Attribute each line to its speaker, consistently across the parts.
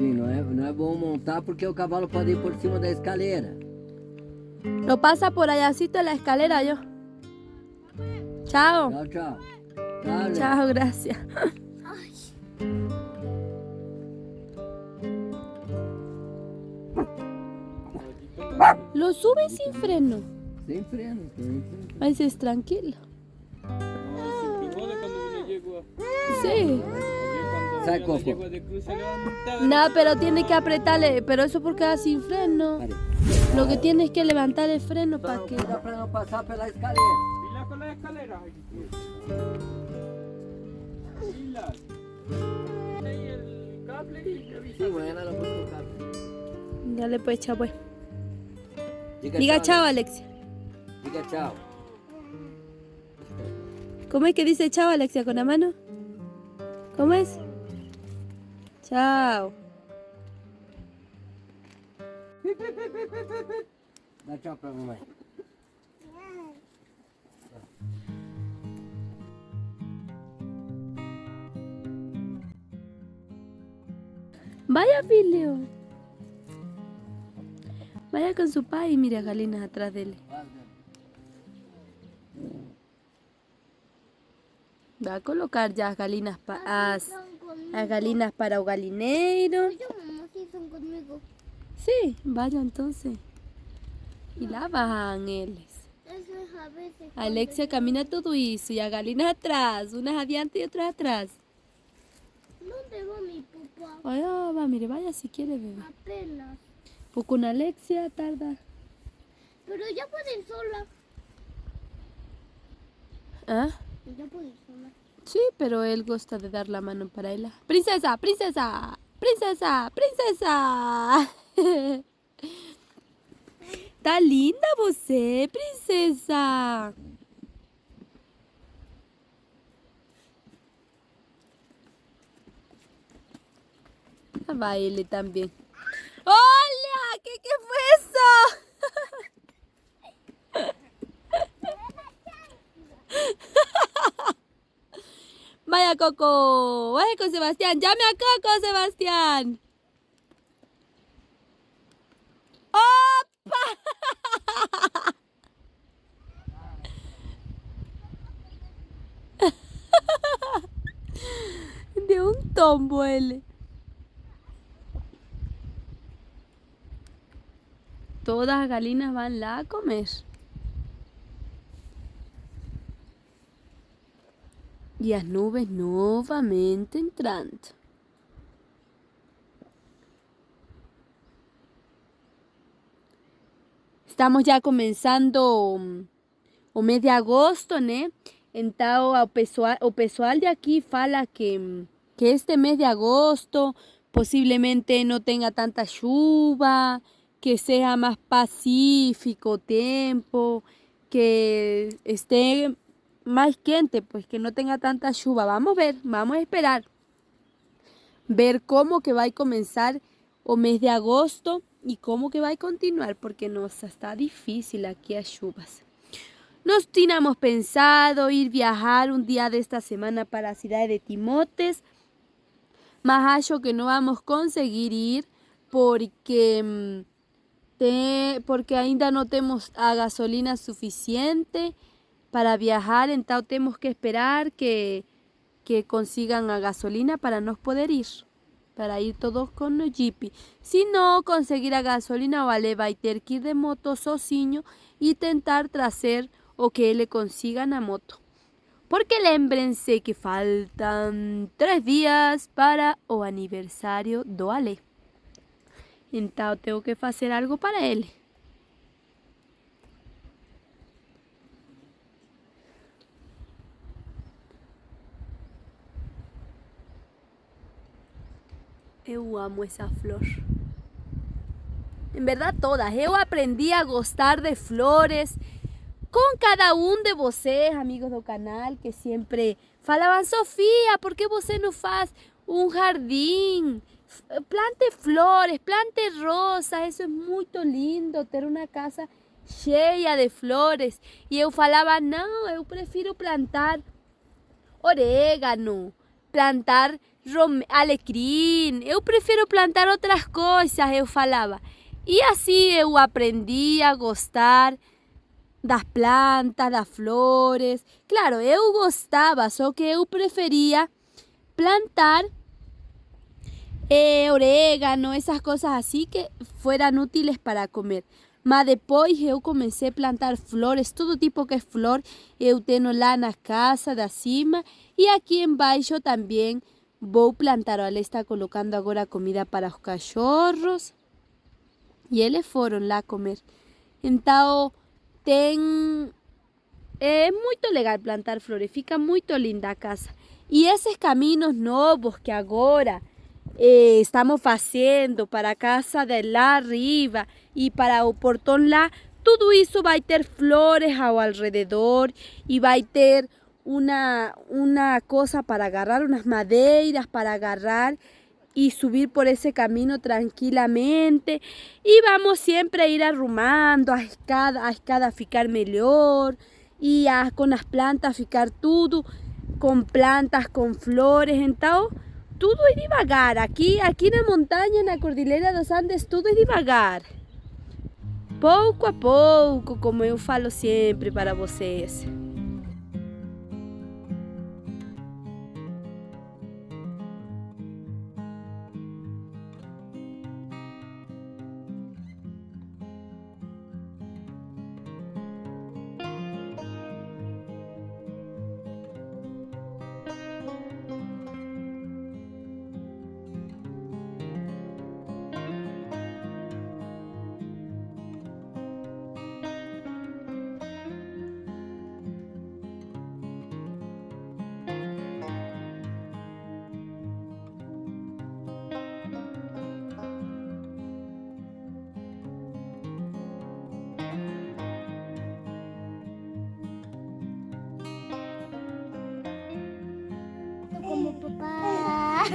Speaker 1: Sim, não é bom montar porque o cavalo pode ir por cima da escaleira.
Speaker 2: No pasa por allácito de la escalera yo. Chao.
Speaker 1: Tchau, tchau. Dale.
Speaker 2: Chao, gracias. Lo sube sin freno.
Speaker 1: Sem freno.
Speaker 2: Mas es tranquilo.
Speaker 3: Se picó de cuando vino yegua.
Speaker 2: Sí.
Speaker 1: Sai,
Speaker 3: La
Speaker 1: Coco.
Speaker 3: yegua de cruz se levantaba.
Speaker 2: No, pero tiene que apretarle. Pero eso porque va sin freno.
Speaker 1: Pare.
Speaker 2: Lo que tiene es que levantar el freno para que...
Speaker 1: Cuida pra não passar pela escalera.
Speaker 3: Pila con la escalera. Pila. Ahí el cable y me avisa.
Speaker 1: Sí, mañana lo busco cable.
Speaker 2: Dale pues, chao pues. Diga chao, Alexia.
Speaker 1: Diga tchau.
Speaker 2: ¿Cómo es que dice chao, Alexia? ¿Con la mano? ¿Cómo es? Chao.
Speaker 1: Dá tchau pra mamãe.
Speaker 2: Vaya, Filio. Vaya con su padre y mira a Galinas atrás de él. Va a colocar ya galinas as galinas para o galineiro.
Speaker 4: Mamá, sí son conmigo.
Speaker 2: Sí, vaya entonces. Y lá van eles.
Speaker 4: Eso es a veces.
Speaker 2: Alexia camina todo isso y a galinas atrás, unas adiante y otras atrás.
Speaker 4: ¿Dónde va mi papá?
Speaker 2: Vaya, va, mire, vaya si quiere, bebé.
Speaker 4: Apenas.
Speaker 2: Pues con Alexia tarda.
Speaker 4: Pero ya puede ir sola.
Speaker 2: ¿Ah?
Speaker 4: Ya puede ir sola.
Speaker 2: Sí, pero él gusta de dar la mano para ella. ¡Princesa, princesa! ¡Princesa, princesa! Tá linda você, princesa! Ah, va ele también. ¡Hola! ¿Qué fue eso? Vaya, Coco. Vaya con Sebastián. Llame a Coco, Sebastián. ¡Opa! De un tombo él. Todas las galinas van lá a comer. Y las nubes nuevamente entrando. Estamos já começando o mês de agosto, né? Então, o pessoal de aqui fala que este mês de agosto possivelmente não tenha tanta chuva, que seja mais pacífico o tempo, que esté más quente, pues que no tenga tanta chuva. Vamos a ver, vamos a esperar. Ver cómo que va a comenzar o mes de agosto y cómo que va a continuar, porque nos está difícil aquí a chuvas. Nos teníamos pensado ir viajar un día de esta semana para la ciudad de Timotes, mas acho que no vamos a conseguir ir porque ainda no tenemos a gasolina suficiente para viajar, entonces tenemos que esperar que consigan a gasolina para nos poder ir, para ir todos con el jeep. Si no conseguir a gasolina, vale, va a tener que ir de moto sozinho y tentar trazer o que le consigan a moto. Porque lembrense que faltan 3 días para o aniversario do Ale. Então tengo que hacer algo para él. Eu amo esa flor. En verdad todas. Eu aprendi a gostar de flores com cada de vocês, amigos do canal, que sempre falavam: Sofia, por que você não faz jardim? Plante flores, plante rosas, eso es muy lindo, ter una casa cheia de flores. E eu falava: não, eu prefiro plantar orégano, plantar alecrim, eu prefiro plantar outras coisas, eu falava. E assim eu aprendi a gostar das plantas, das flores. Claro, eu gostava, só que eu preferia plantar orégano, essas coisas assim que fueran útiles para comer. Mas depois eu comecei a plantar flores, todo tipo que é flor, eu tenho lá na casa da cima. E aqui embaixo também vou plantar. Ela está colocando agora comida para os cachorros. E eles foram lá comer. Então, é muito legal plantar flores, fica muito linda a casa. E esses caminhos novos que agora estamos fazendo para a casa de lá arriba e para o portão lá, tudo isso vai ter flores ao redor e vai ter una cosa para agarrar, unas madeiras para agarrar y subir por ese camino tranquilamente. Y vamos siempre a ir arrumando a escada ficar melhor y con las plantas ficar tudo, con plantas, con flores, então tudo é devagar. Aqui na montanha, na Cordilheira dos Andes, tudo é devagar. Pouco a pouco, como eu falo sempre para vocês.
Speaker 4: Como papá.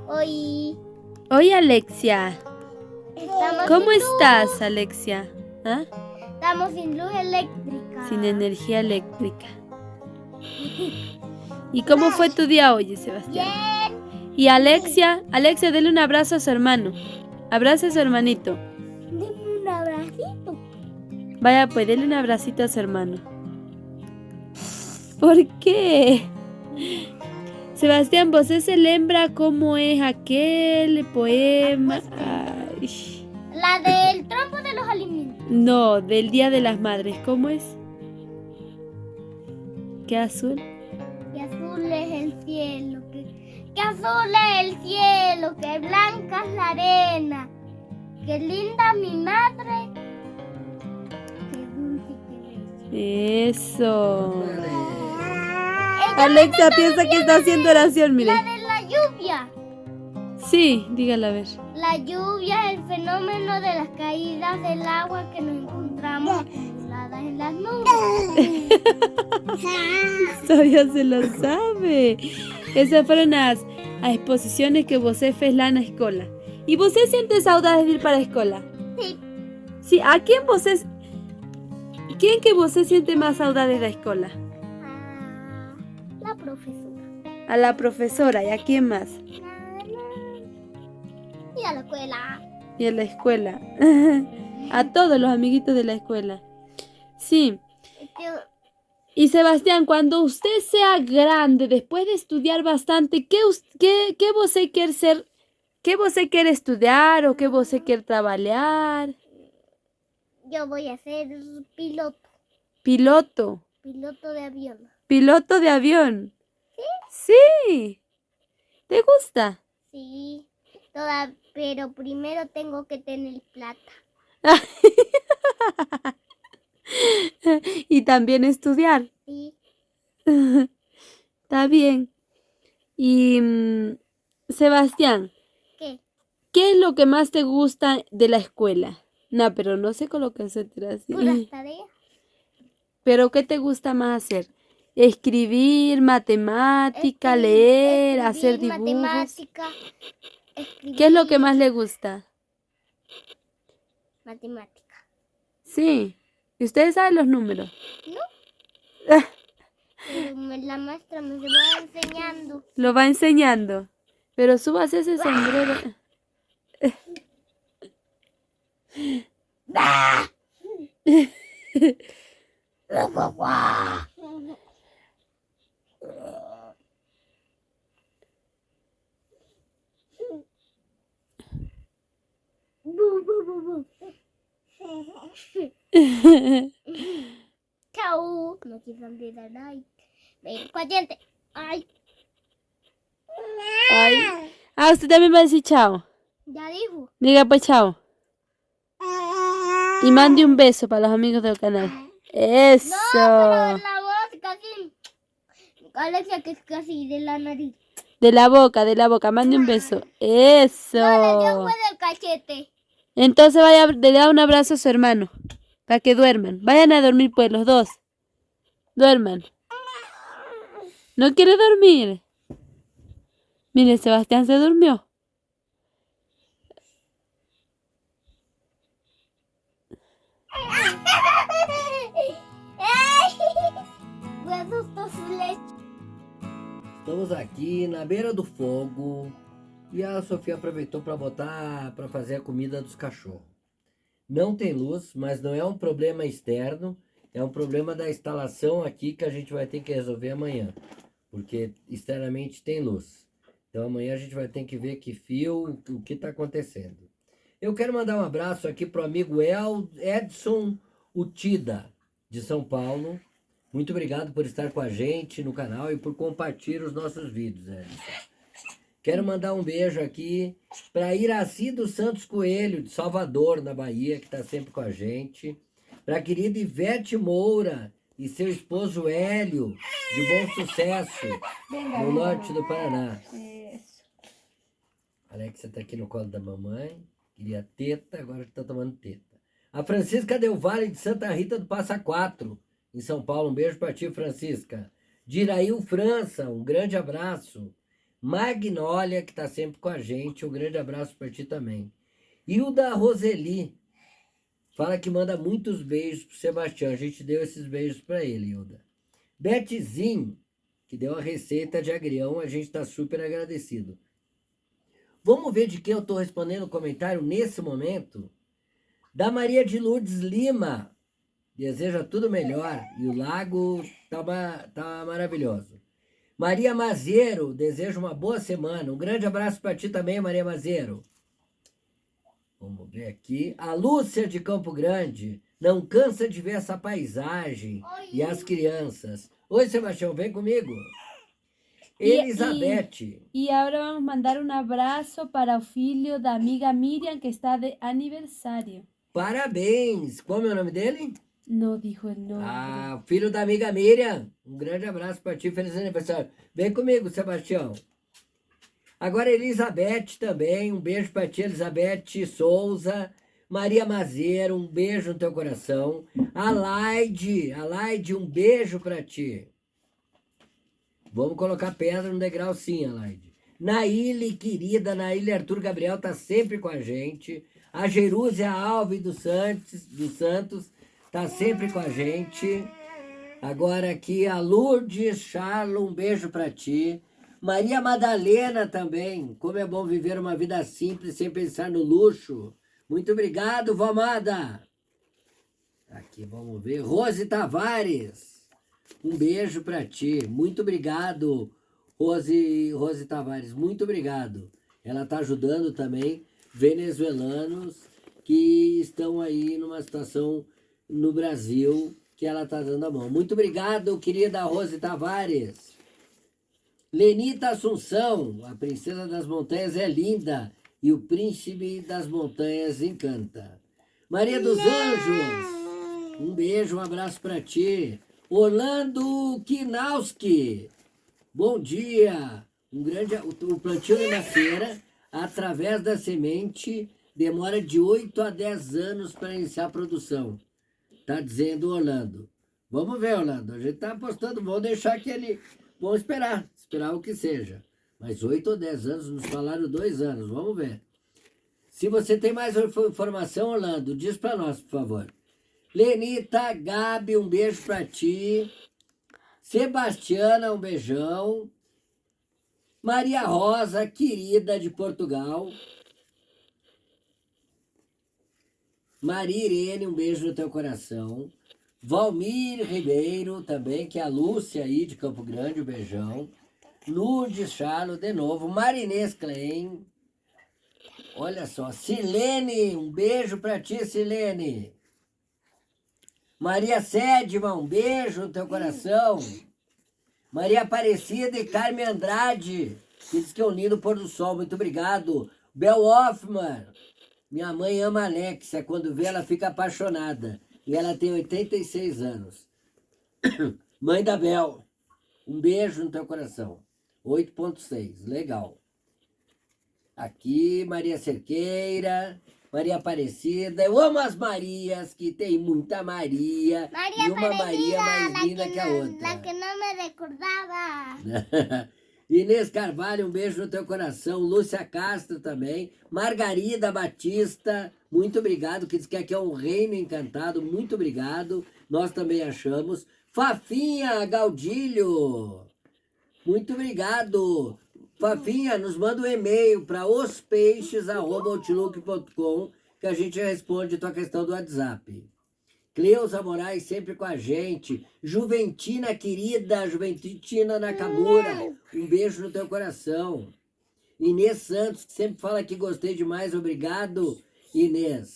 Speaker 4: Hoy
Speaker 2: Oi, Alexia.
Speaker 4: estamos
Speaker 2: ¿Cómo
Speaker 4: sin luz.
Speaker 2: estás, Alexia? ¿Ah?
Speaker 4: Estamos sin luz eléctrica.
Speaker 2: Sin energía eléctrica. ¿Y cómo fue tu día hoy, Sebastián?
Speaker 4: Bien.
Speaker 2: Y Alexia, dele un abrazo a su hermano. Abraza a su hermanito.
Speaker 4: Dime un abracito.
Speaker 2: Vaya, pues dele un abracito a su hermano. ¿Por qué? Sebastián, ¿vos se lembra cómo es aquel poema? Ay.
Speaker 4: La del trompo de los alimentos.
Speaker 2: No, del Día de las Madres. ¿Cómo es? ¿Qué azul?
Speaker 4: Que azul es el cielo. Que azul es el cielo. Que blanca es la arena. Que linda mi madre. Que dulce y que bella.
Speaker 2: Eso.
Speaker 4: Ella
Speaker 2: Alexa piensa que está haciendo oración, mire.
Speaker 4: La de la lluvia.
Speaker 2: Sí, dígala a ver.
Speaker 4: La lluvia es el fenómeno de las caídas del agua que nos encontramos acumuladas en las nubes.
Speaker 2: Todavía se lo sabe. Esas fueron las exposiciones que você fez lá na escola. E você siente saudade de ir para a escola?
Speaker 4: Sí.
Speaker 2: Sí, ¿a quién você... ¿Quién que você siente más saudade da escola?
Speaker 4: La profesora.
Speaker 2: A la profesora, ¿y a quién más?
Speaker 4: Y a la escuela.
Speaker 2: Y a la escuela. A todos los amiguitos de la escuela. Sí. Y Sebastián, cuando usted sea grande, después de estudiar bastante, ¿qué você quer ser? ¿Qué você quer estudiar o qué você quer trabajar?
Speaker 4: Yo voy a ser piloto.
Speaker 2: Piloto.
Speaker 4: Piloto de avión.
Speaker 2: Piloto de avión.
Speaker 4: ¿Sí?
Speaker 2: Sí. ¿Te gusta?
Speaker 4: Sí. Pero primero tengo que tener plata.
Speaker 2: Y también estudiar.
Speaker 4: Sí.
Speaker 2: Está bien. Y Sebastián,
Speaker 4: ¿Qué?
Speaker 2: ¿qué es lo que más te gusta de la escuela? No, pero no sé colocar eso así.
Speaker 4: Puras tareas.
Speaker 2: ¿Pero qué te gusta más hacer? Escribir, matemática, leer, hacer dibujos.
Speaker 4: Matemática. Escribir.
Speaker 2: ¿Qué es lo que más le gusta?
Speaker 4: Matemática.
Speaker 2: Sí. ¿Y ustedes saben los números?
Speaker 4: ¿No? La maestra me va enseñando.
Speaker 2: Lo va enseñando. Pero subas ese sombrero.
Speaker 4: Chao. No quiero olvidar. Ay. Ven, diente. Ay.
Speaker 2: Ay. Ah, usted también va a decir chao.
Speaker 4: Ya dijo.
Speaker 2: Diga pues chao. Y mande un beso para los amigos del canal. Eso.
Speaker 4: No, pero la voz casi. Alexia, que es casi de la nariz.
Speaker 2: De la boca, de la boca. Mande un beso. Eso.
Speaker 4: No, le dio fue del cachete.
Speaker 2: Entonces vaya, le da un abrazo a su hermano. Para que duerman. Vayan a dormir pues los dos. Duerman. ¿No quiere dormir? Mire, Sebastián se durmió.
Speaker 4: Guardou su leche.
Speaker 1: Estamos aqui na beira do fogo e a Sofia aproveitou para fazer a comida dos cachorros. Não tem luz, mas não é um problema externo, é um problema da instalação aqui que a gente vai ter que resolver amanhã, porque externamente tem luz. Então amanhã a gente vai ter que ver que fio, o que está acontecendo. Eu quero mandar um abraço aqui para o amigo Edson Utida, de São Paulo. Muito obrigado por estar com a gente no canal e por compartilhar os nossos vídeos, Edson. Quero mandar um beijo aqui para Iraci dos Santos Coelho, de Salvador, na Bahia, que está sempre com a gente. Para a querida Ivete Moura e seu esposo Hélio, de Bom Sucesso, no norte do Paraná. Alexia está aqui no colo da mamãe. Queria teta, agora está tomando teta. A Francisca Del Valle, de Santa Rita do Passa Quatro, em São Paulo. Um beijo para ti, Francisca. Dirail França, um grande abraço. Magnólia, que está sempre com a gente, um grande abraço para ti também. Hilda Roseli, fala que manda muitos beijos pro Sebastião. A gente deu esses beijos para ele, Hilda. Betzinho, que deu a receita de agrião, a gente está super agradecido. Vamos ver de quem eu estou respondendo o comentário nesse momento? Da Maria de Lourdes Lima. Deseja tudo melhor. E o lago tá maravilhoso. Maria Mazeiro, desejo uma boa semana. Um grande abraço para ti também, Maria Mazeiro. Vamos ver aqui. A Lúcia de Campo Grande. Não cansa de ver essa paisagem.
Speaker 4: Oi.
Speaker 1: E as crianças. Oi, Sebastião, vem comigo. Elizabeth.
Speaker 2: Y ahora vamos a mandar un abrazo para el filho da amiga Miriam, que está de aniversario.
Speaker 1: Parabéns. Qual é o nome dele?
Speaker 2: No dijo el nombre.
Speaker 1: Ah, filho da amiga Miriam. Um grande abraço para ti. Feliz aniversário. Vem comigo, Sebastião. Agora, Elizabeth também. Um beijo para ti, Elizabeth Souza. Maria Mazeiro, um beijo no teu coração. A Laide, um beijo para ti. Vamos colocar pedra no degrau sim, Alaide. Naíle, querida, Naíle Arthur Gabriel tá sempre com a gente. A Jerúzia Alves dos Santos tá sempre com a gente. Agora aqui a Lourdes Charlo, um beijo para ti. Maria Madalena também. Como é bom viver uma vida simples sem pensar no luxo. Muito obrigado, vó amada. Aqui, vamos ver. Rose Tavares. Um beijo para ti. Muito obrigado, Rose Tavares. Muito obrigado. Ela está ajudando também venezuelanos que estão aí numa situação no Brasil que ela está dando a mão. Muito obrigado, querida Rose Tavares. Lenita Assunção, a princesa das montanhas é linda e o príncipe das montanhas encanta. Maria dos Anjos, um beijo, um abraço para ti. Orlando Kinowski, bom dia. O plantio de macieira, através da semente, demora de 8 a 10 anos para iniciar a produção. Tá dizendo Orlando. Vamos ver, Orlando. A gente tá apostando, vamos deixar que ele... Vamos esperar o que seja. Mas 8 ou 10 anos, nos falaram 2 anos, vamos ver. Se você tem mais informação, Orlando, diz para nós, por favor. Lenita, Gabi, um beijo para ti. Sebastiana, um beijão. Maria Rosa, querida de Portugal. Maria Irene, um beijo no teu coração. Valmir Ribeiro também, que é a Lúcia aí de Campo Grande, um beijão. Lourdes Charlo, de novo. Marinês Klein. Olha só. Silene, um beijo pra ti, Silene. Maria Sédima, um beijo no teu coração. Maria Aparecida e Carmen Andrade, que diz que é um lindo pôr do sol. Muito obrigado. Bel Hoffman. Minha mãe ama a Alexia. Quando vê, ela fica apaixonada. E ela tem 86 anos. Mãe da Bel, um beijo no teu coração. 8.6, legal. Aqui, Maria Cerqueira, Maria Aparecida. Eu amo as Marias, que tem muita Maria.
Speaker 4: Maria
Speaker 1: e uma Maria mais
Speaker 4: la
Speaker 1: linda que a
Speaker 4: no-
Speaker 1: outra.
Speaker 4: La que no me recordaba.
Speaker 1: Inês Carvalho, um beijo no teu coração. Lúcia Castro também. Margarida Batista, muito obrigado, que diz que aqui é um reino encantado. Muito obrigado, nós também achamos. Fafinha Gaudilho, muito obrigado. Fafinha, nos manda um e-mail para ospeixes@outlook.com que a gente responde a tua questão do WhatsApp. Cleusa Moraes sempre com a gente. Juventina querida, Juventina Nakamura, um beijo no teu coração. Inês Santos, que sempre fala que gostei demais, obrigado, Inês.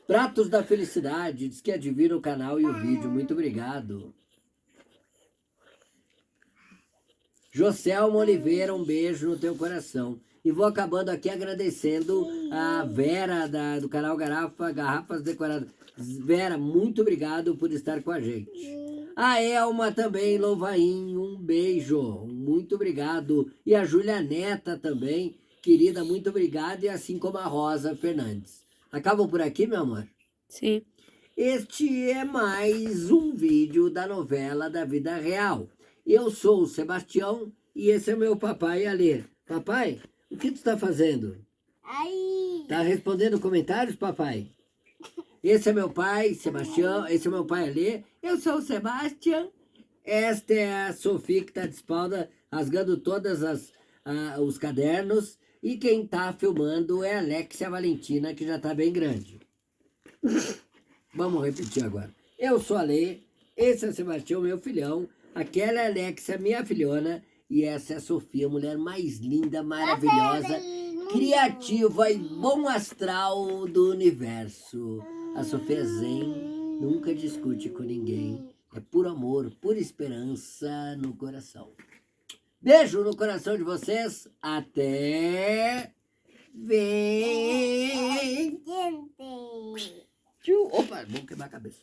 Speaker 1: Pratos da Felicidade, diz que admira o canal e o vídeo, muito obrigado. Joselma Oliveira, um beijo no teu coração. E vou acabando aqui agradecendo a Vera do canal Garrafas Decoradas. Vera, muito obrigado por estar com a gente. A Elma também, Louvain, um beijo, muito obrigado. E a Júlia Neta também, querida, muito obrigado. E assim como a Rosa Fernandes. Acabam por aqui, meu amor?
Speaker 2: Sí.
Speaker 1: Este é mais um vídeo da novela da vida real. Eu sou o Sebastião e esse é meu papai Alê. Papai, o que tu está fazendo?
Speaker 4: Ay.
Speaker 1: Tá respondendo comentários, papai? Esse é meu pai, Sebastião. Esse é meu pai Alê. Eu sou o Sebastião. Esta é a Sofia que está de espalda, rasgando todas os cadernos. E quem está filmando é a Alexia Valentina, que já está bem grande. Vamos repetir agora. Eu sou a Lê, esse é o Sebastião, meu filhão. Aquela é a Alexia, minha filhona. E essa é a Sofia, mulher mais linda, maravilhosa, criativa e bom astral do universo. A Sofia Zen nunca discute com ninguém. É puro amor, pura esperança no coração. Beijo no coração de vocês. Até... Vem!
Speaker 4: Gente.
Speaker 1: Opa, vou quebrar a cabeça.